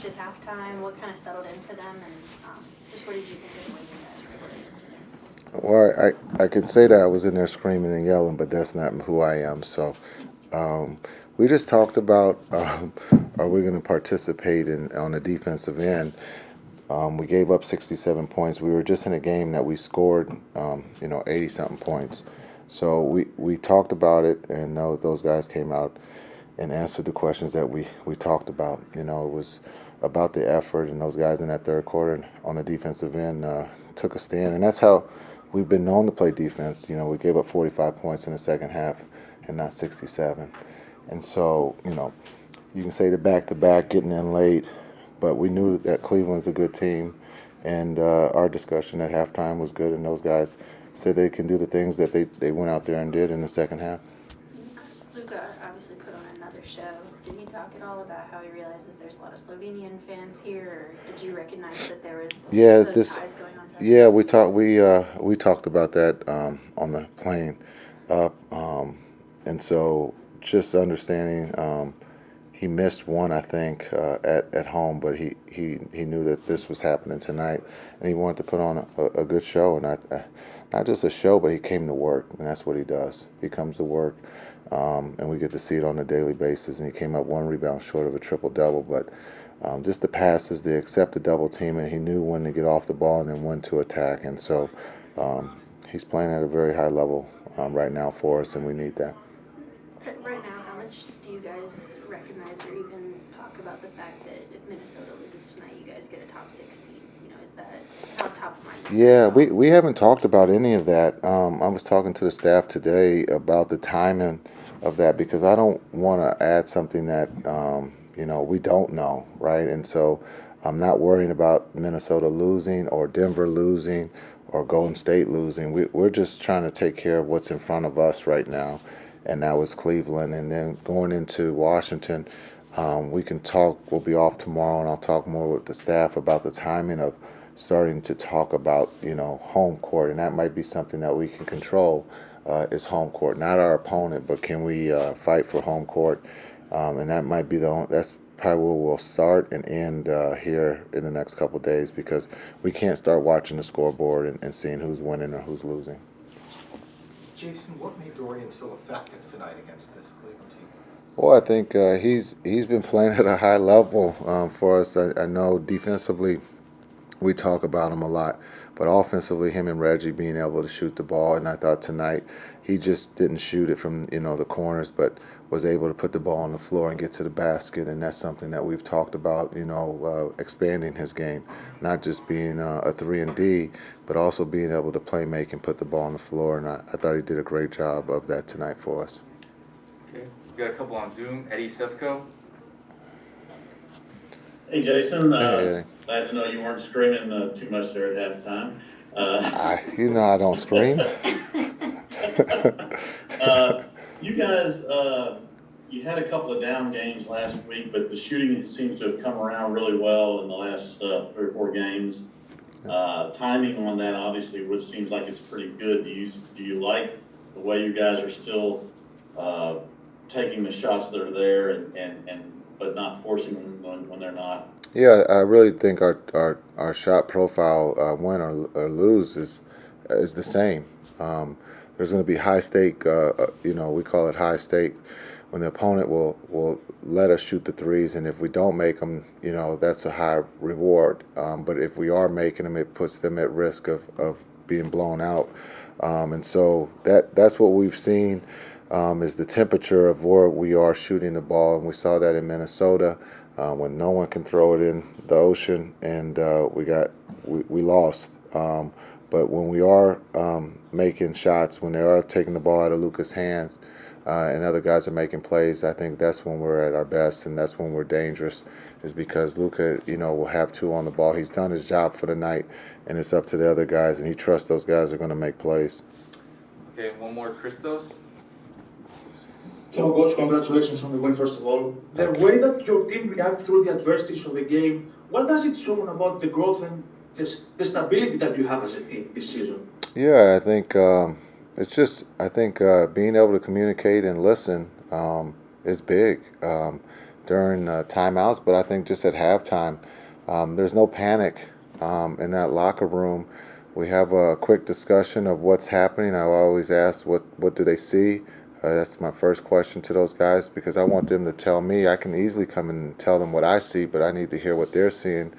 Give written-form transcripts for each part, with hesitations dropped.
at halftime? What kind of settled in for them? And just what did you think of the way you guys were able to answer there? Well, I could say that I was in there screaming and yelling, but that's not who I am. So we just talked about are we going to participate on the defensive end. We gave up 67 points. We were just in a game that we scored, 80-something points. So we talked about it, and those guys came out and answered the questions that we talked about. It was about the effort, and those guys in that third quarter on the defensive end took a stand. And that's how we've been known to play defense. We gave up 45 points in the second half and not 67. And so, you can say the back-to-back, getting in late, but we knew that Cleveland's a good team, and our discussion at halftime was good, and those guys said they can do the things that they went out there and did in the second half. Luka obviously put on another show. Did he talk at all about how he realizes there's a lot of Slovenian fans here, or did you recognize that there was those ties going on? Yeah, we talked about that on the plane up, and so just understanding. He missed one, I think, at home, but he knew that this was happening tonight, and he wanted to put on a good show, and not just a show, but he came to work, and that's what he does. He comes to work, and we get to see it on a daily basis, and he came up one rebound short of a triple-double, but just the passes, they accept the double team, and he knew when to get off the ball and then when to attack, and so he's playing at a very high level right now for us, and we need that. Right now, how much do you guys recognize or even talk about the fact that if Minnesota loses tonight, you guys get a top 6 seed? Is that how top of mind? Yeah, we haven't talked about any of that. I was talking to the staff today about the timing of that because I don't want to add something that we don't know, right? And so I'm not worrying about Minnesota losing or Denver losing or Golden State losing. We're just trying to take care of what's in front of us right now. And that was Cleveland. And then going into Washington, we can talk. We'll be off tomorrow, and I'll talk more with the staff about the timing of starting to talk about, home court. And that might be something that we can control is home court. Not our opponent, but can we fight for home court? And that might be that's probably where we'll start and end here in the next couple of days because we can't start watching the scoreboard and seeing who's winning or who's losing. Jason, what made Dorian so effective tonight against this Cleveland team? Well, I think he's been playing at a high level for us. I know defensively we talk about him a lot, but offensively, him and Reggie being able to shoot the ball, and I thought tonight he just didn't shoot it from the corners, but was able to put the ball on the floor and get to the basket, and that's something that we've talked about, expanding his game, not just being a 3-and-D, but also being able to play make and put the ball on the floor, and I thought he did a great job of that tonight for us. Okay, we got a couple on Zoom. Eddie Sefko. Hey, Jason. Hey, Eddie. Glad to know you weren't screaming too much there at halftime. I don't scream. You guys, you had a couple of down games last week, but the shooting seems to have come around really well in the last 3 or 4 games. Timing on that, obviously, which seems like it's pretty good. Do you like the way you guys are still taking the shots that are there and but not forcing them when they're not? Yeah, I really think our shot profile, win or lose, is the same. There's going to be high stake. We call it high stake when the opponent will let us shoot the threes, and if we don't make them, that's a high reward. But if we are making them, it puts them at risk of being blown out. And so that's what we've seen. Is the temperature of where we are shooting the ball, and we saw that in Minnesota when no one can throw it in the ocean, and we lost. But when we are making shots, when they are taking the ball out of Luka's hands, and other guys are making plays, I think that's when we're at our best, and that's when we're dangerous. Is because Luka, will have 2 on the ball. He's done his job for the night, and it's up to the other guys, and he trusts those guys are going to make plays. Okay, one more, Christos. Hello, Coach. Congratulations on the win, first of all. The way that your team reacted through the adversities of the game, what does it show about the growth and the stability that you have as a team this season? Yeah, I think it's just being able to communicate and listen is big. during timeouts, but I think just at halftime, there's no panic in that locker room. We have a quick discussion of what's happening. I always ask, what do they see? That's my first question to those guys, because I want them to tell me. I can easily come and tell them what I see, but I need to hear what they're seeing.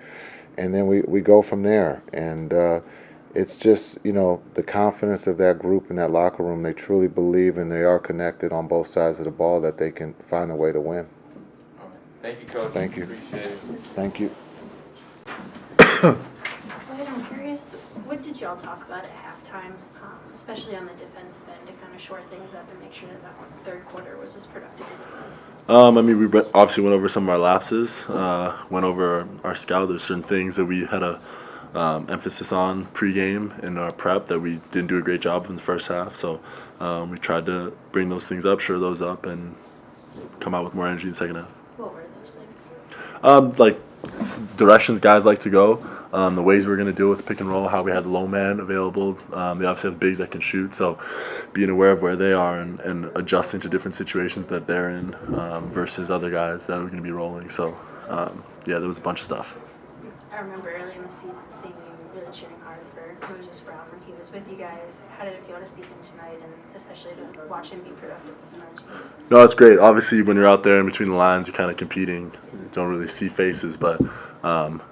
And then we go from there. And it's just, the confidence of that group in that locker room. They truly believe, and they are connected on both sides of the ball, that they can find a way to win. All right. Thank you, Coach. Thank you. Appreciate it. Thank you. I'm curious, what did y'all talk about at halftime, especially on the defensive end, to kind of shore things up and make sure that third quarter was as productive as it was? We obviously went over some of our lapses, went over our scout. There's certain things that we had a emphasis on pregame in our prep that we didn't do a great job in the first half. So we tried to bring those things up, shore those up, and come out with more energy in the second half. What were those things? Like directions guys like to go, the ways we're going to deal with pick and roll, how we had low man available. They obviously have bigs that can shoot, so being aware of where they are and adjusting to different situations that they're in versus other guys that are going to be rolling. So, there was a bunch of stuff. I remember early in the season seeing you really cheering hard for Moses Brown when he was with you guys. How did it feel to see him tonight, and especially to watch him be productive with our team? No, it's great. Obviously, when you're out there in between the lines, you're kind of competing. You don't really see faces, but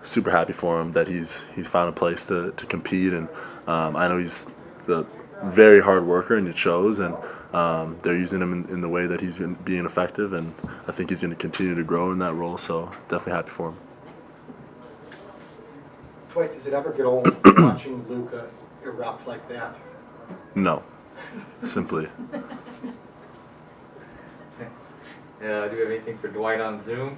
super happy for him that he's found a place to compete. And I know he's a very hard worker, and it shows. And they're using him in the way that he's been being effective. And I think he's going to continue to grow in that role. So definitely happy for him. Dwight, does it ever get old watching Luka erupt like that? No, simply. Do we have anything for Dwight on Zoom?